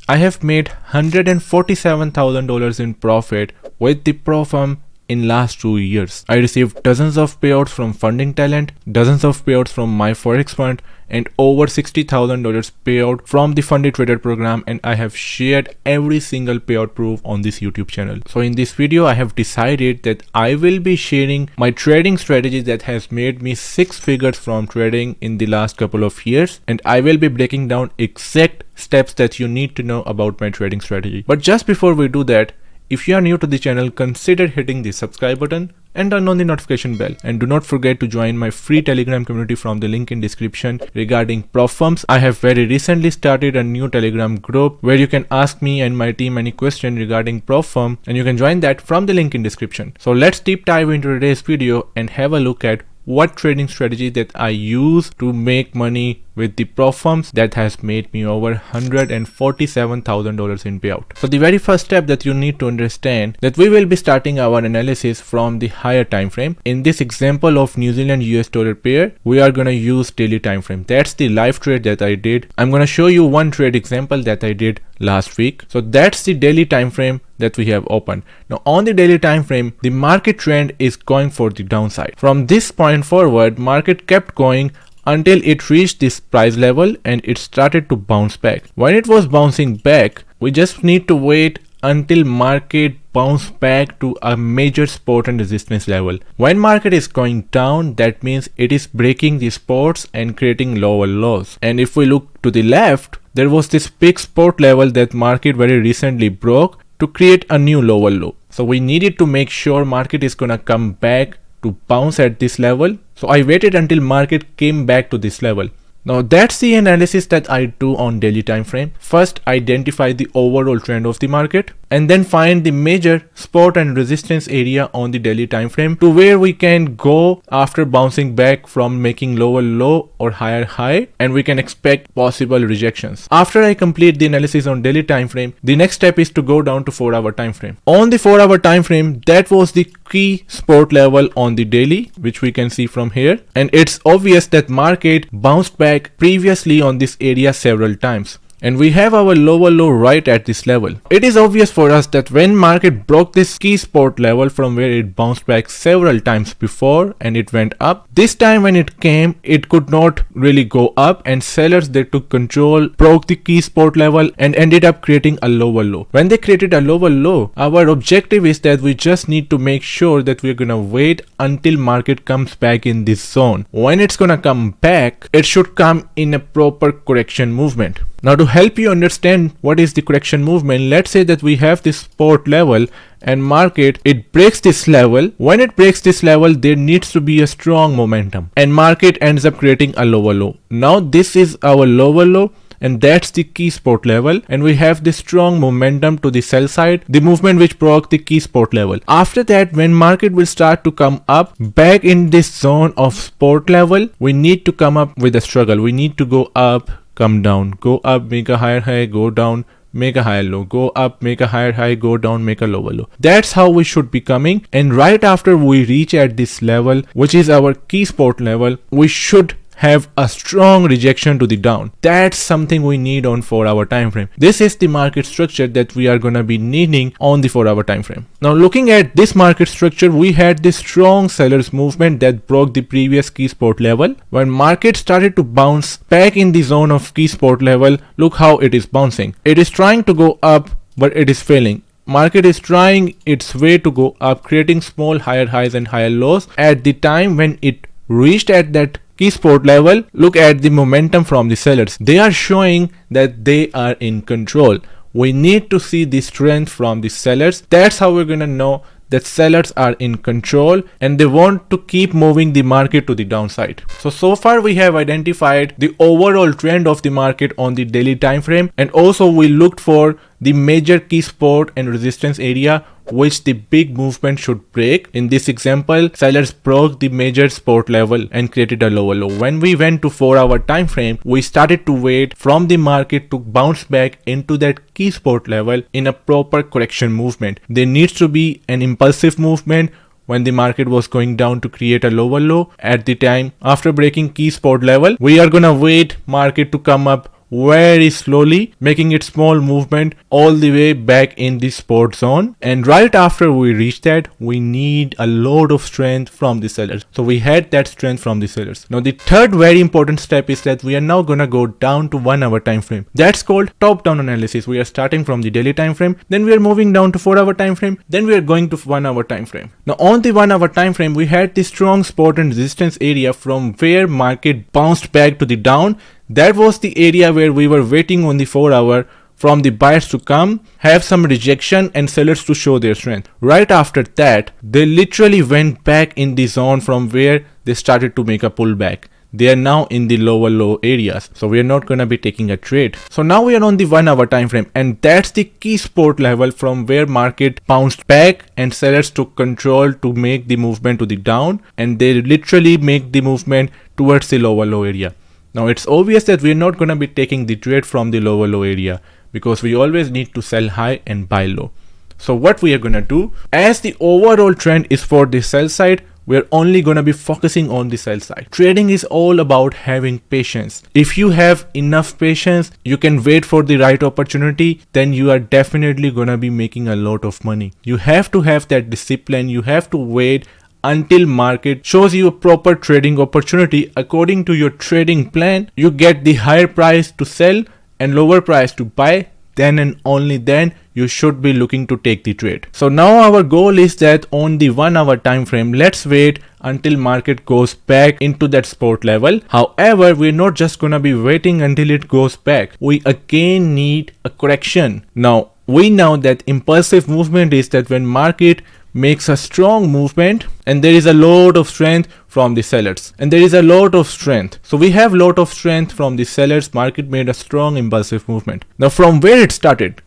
I have made $147,000 in profit with the Pro Firm in last 2 years. I received dozens of payouts from funding talent, dozens of payouts from my forex fund, and over $60,000 payout from the funded trader program, and I have shared every single payout proof on this YouTube channel. So in this video I have decided that I will be sharing my trading strategy that has made me 6 figures from trading in the last couple of years, and I will be breaking down exact steps that you need to know about my trading strategy. But just before we do that, if you are new to the channel, consider hitting the subscribe button and turn on the notification bell, and do not forget to join my free Telegram community from the link in description regarding prop firms. I have very recently started a new Telegram group where you can ask me and my team any question regarding prop firm, and you can join that from the link in description. So let's deep dive into today's video and have a look at what trading strategy that I use to make money with the prop firms that has made me over $147,000 in payout. So the very first step that you need to understand that we will be starting our analysis from the higher time frame. In this example of New Zealand US dollar pair, we are gonna use daily time frame. That's the live trade that I did. I'm gonna show you one trade example that I did last week. So that's the daily time frame that we have opened. Now on the daily time frame, the market trend is going for the downside. From this point forward, market kept going until it reached this price level and it started to bounce back. When it was bouncing back, we just need to wait until market bounce back to a major support and resistance level. When market is going down, that means it is breaking the supports and creating lower lows. And if we look to the left, there was this big support level that market very recently broke to create a new lower low. So we needed to make sure market is gonna come back to bounce at this level. So I waited until market came back to this level. Now that's the analysis that I do on daily time frame. First, identify the overall trend of the market and then find the major support and resistance area on the daily time frame to where we can go after bouncing back from making lower low or higher high, and we can expect possible rejections. After I complete the analysis on daily time frame, the next step is to go down to 4-hour time frame. On the 4-hour time frame, that was the key support level on the daily, which we can see from here, and it's obvious that market bounced back previously on this area several times, and we have our lower low right at this level. It is obvious for us that when market broke this key support level from where it bounced back several times before and it went up, this time when it came, it could not really go up, and sellers, they took control, broke the key support level and ended up creating a lower low. When they created a lower low, our objective is that we just need to make sure that we're gonna wait until market comes back in this zone. When it's gonna come back, it should come in a proper correction movement. Now to help you understand what is the correction movement, let's say that we have this support level and market, it breaks this level. When it breaks this level, there needs to be a strong momentum and market ends up creating a lower low. Now this is our lower low and that's the key support level, and we have this strong momentum to the sell side, the movement which broke the key support level. After that, when market will start to come up back in this zone of support level, we need to come up with a struggle. We need to go up, come down, go up, make a higher high, go down, make a higher low, go up, make a higher high, go down, make a lower low. That's how we should be coming, and right after we reach at this level, which is our key support level, we should have a strong rejection to the down. That's something we need on 4-hour time frame. This is the market structure that we are gonna be needing on the 4-hour time frame. Now looking at this market structure, we had this strong sellers movement that broke the previous key support level. When market started to bounce back in the zone of key support level, look how it is bouncing. It is trying to go up, but it is failing. Market is trying its way to go up, creating small higher highs and higher lows. At the time when it reached at that key support level, look at the momentum from the sellers. They are showing that they are in control. We need to see the strength from the sellers. That's how we're gonna know that sellers are in control and they want to keep moving the market to the downside. So far we have identified the overall trend of the market on the daily time frame, and also we looked for the major key support and resistance area which the big movement should break. In this example, sellers broke the major support level and created a lower low. When we went to 4-hour time frame, we started to wait from the market to bounce back into that key support level in a proper correction movement. There needs to be an impulsive movement when the market was going down to create a lower low. At the time after breaking key support level, we are gonna wait market to come up very slowly, making it small movement all the way back in the support zone. And right after we reach that, we need a lot of strength from the sellers. So we had that strength from the sellers. Now the third very important step is that we are now gonna go down to 1 hour time frame. That's called top-down analysis. We are starting from the daily time frame, then we are moving down to 4 hour time frame, then we are going to 1 hour time frame. Now on the 1 hour time frame, we had the strong support and resistance area from where market bounced back to the down. That was the area where we were waiting on the 4 hour from the buyers to come, have some rejection and sellers to show their strength. Right after that, they literally went back in the zone from where they started to make a pullback. They are now in the lower low areas, so we are not going to be taking a trade. So now we are on the 1 hour time frame, and that's the key support level from where market bounced back and sellers took control to make the movement to the down, and they literally make the movement towards the lower low area. Now it's obvious that we are not going to be taking the trade from the lower low area, because we always need to sell high and buy low. So what we are going to do, as the overall trend is for the sell side, we're only going to be focusing on the sell side. Trading is all about having patience. If you have enough patience, you can wait for the right opportunity, then you are definitely going to be making a lot of money. You have to have that discipline. You have to wait until market shows you a proper trading opportunity. According to your trading plan, you get the higher price to sell and lower price to buy. Then and only then you should be looking to take the trade. So now our goal is that on the 1 hour time frame, let's wait until market goes back into that support level. However, we're not just gonna be waiting until it goes back. We again need a correction. Now we know that impulsive movement is that when market makes a strong movement and there is a lot of strength from the sellers, and there is a lot of strength. So we have lot of strength from the sellers. Market made a strong impulsive movement. Now from where it started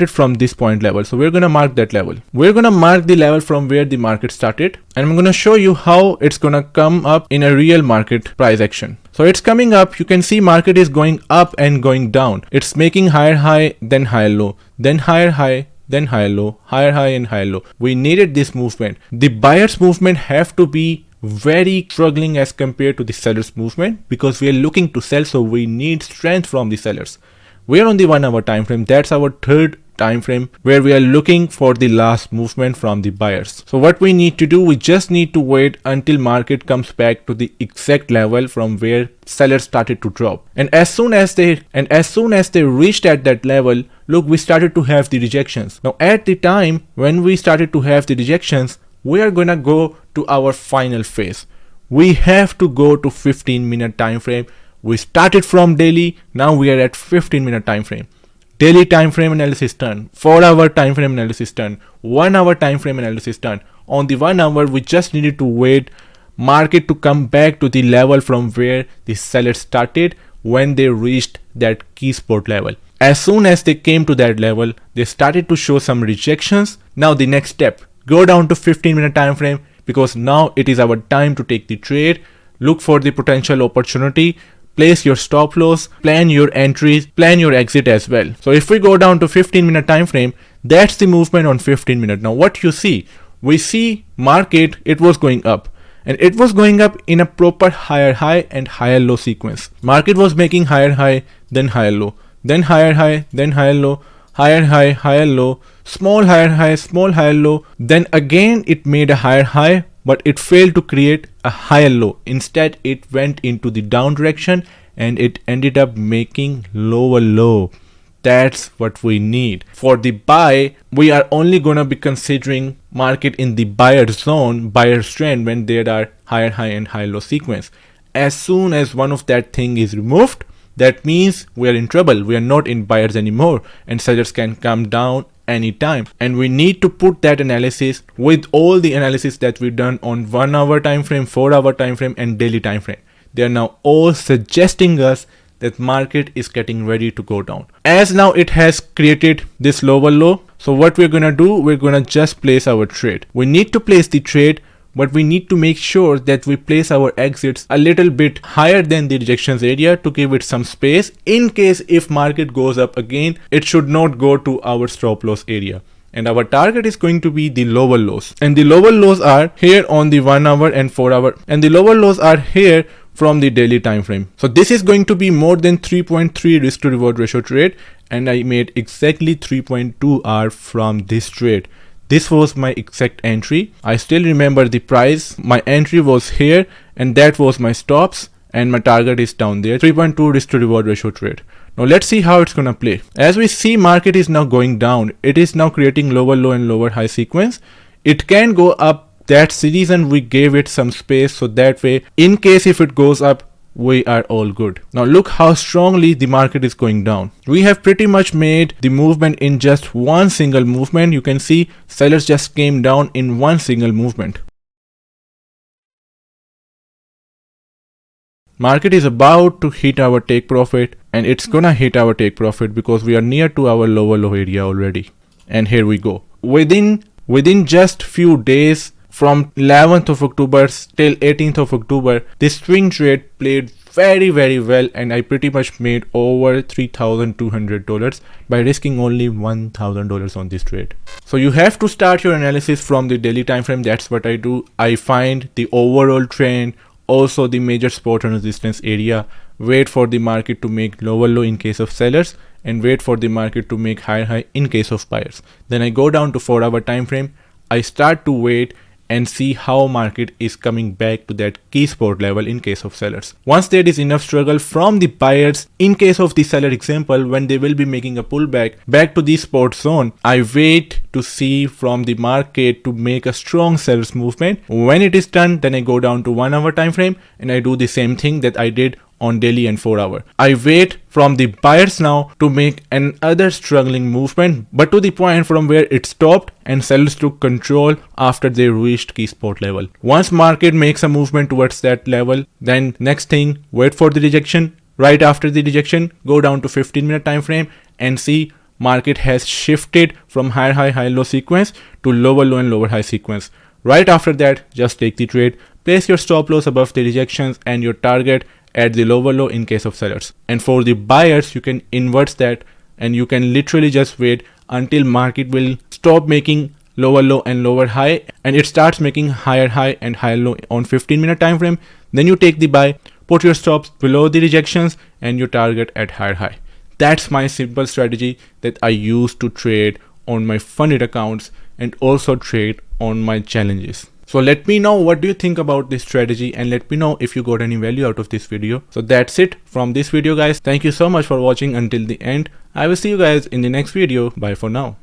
from this point level. So we're going to mark that level. We're going to mark the level from where the market started, and I'm going to show you how it's going to come up in a real market price action. So it's coming up. You can see market is going up and going down. It's making higher high, then higher low, then higher high, then higher low, higher high and higher low. We needed this movement. The buyer's movement have to be very struggling as compared to the seller's movement, because we are looking to sell, so we need strength from the sellers. We are on the 1 hour time frame. That's our third time frame where we are looking for the last movement from the buyers. So what we need to do, we just need to wait until market comes back to the exact level from where sellers started to drop. And as soon as they reached at that level, look, we started to have the rejections. Now at the time when we started to have the rejections, we are gonna go to our final phase. We have to go to 15-minute time frame. We started from daily, now we are at 15-minute time frame. Daily time frame analysis done, 4 hour time frame analysis done, 1 hour time frame analysis done. On the 1 hour, we just needed to wait market to come back to the level from where the sellers started when they reached that key support level. As soon as they came to that level, they started to show some rejections. Now the next step, go down to 15-minute time frame, because now it is our time to take the trade. Look for the potential opportunity, place your stop loss, plan your entries, plan your exit as well. So if we go down to 15-minute time frame, that's the movement on 15 minute. Now what you see, we see market, it was going up, and it was going up in a proper higher high and higher low sequence. Market was making higher high, then higher low, then higher high, then higher low, higher high, higher low, small higher high, small higher low. Then again it made a higher high, but it failed to create a higher low. Instead, it went into the down direction and it ended up making lower low. That's what we need. For the buy, we are only going to be considering market in the buyer zone, buyer's trend, when there are higher high and higher low sequence. As soon as one of that thing is removed, that means we are in trouble. We are not in buyers anymore, and sellers can come down anytime. And we need to put that analysis with all the analysis that we've done on 1 hour time frame, 4 hour time frame, and daily time frame. They are now all suggesting us that market is getting ready to go down. As now it has created this lower low. So what we're gonna do, we're gonna just place our trade. We need to place the trade, but we need to make sure that we place our exits a little bit higher than the rejections area to give it some space. In case if market goes up again, it should not go to our stop loss area. And our target is going to be the lower lows. And the lower lows are here on the 1 hour and 4 hour. And the lower lows are here from the daily time frame. So this is going to be more than 3.3 risk to reward ratio trade, and I made exactly 3.2 R from this trade. This was my exact entry. I still remember the price. My entry was here and that was my stops, and my target is down there. 3.2 risk to reward ratio trade. Now let's see how it's gonna play. As we see, market is now going down. It is now creating lower low and lower high sequence. It can go up. That's the reason we gave it some space, so that way in case if it goes up, we are all good. Now look how strongly the market is going down. We have pretty much made the movement in just one single movement. You can see sellers just came down in one single movement. Market is about to hit our take profit, and it's gonna hit our take profit because we are near to our lower low area already. And here we go. Within just few days, from 11th of October till 18th of October, this swing trade played very well, and I pretty much made over $3,200 by risking only $1,000 on this trade. So you have to start your analysis from the daily time frame. That's what I do. I find the overall trend, also the major support and resistance area, wait for the market to make lower low in case of sellers, and wait for the market to make higher high in case of buyers. Then I go down to 4-hour time frame. I start to wait and see how market is coming back to that key support level in case of sellers. Once there is enough struggle from the buyers, in case of the seller example, when they will be making a pullback back to the support zone, I wait to see from the market to make a strong sellers movement. When it is done, then I go down to 1-hour time frame and I do the same thing that I did on daily and 4-hour. I wait from the buyers now to make another struggling movement, but to the point from where it stopped, and sellers took control after they reached key support level. Once market makes a movement towards that level, then next thing, wait for the rejection. Right after the rejection, go down to 15-minute time frame and see market has shifted from higher high high low sequence to lower low and lower high sequence. Right after that, just take the trade. Place your stop loss above the rejections and your target at the lower low in case of sellers. And for the buyers, you can invert that and you can literally just wait until market will stop making lower low and lower high and it starts making higher high and higher low on 15-minute time frame. Then you take the buy, put your stops below the rejections and your target at higher high. That's my simple strategy that I use to trade on my funded accounts and also trade on my challenges. So let me know what do you think about this strategy, and let me know if you got any value out of this video. So that's it from this video, guys. Thank you so much for watching until the end. I will see you guys in the next video. Bye for now.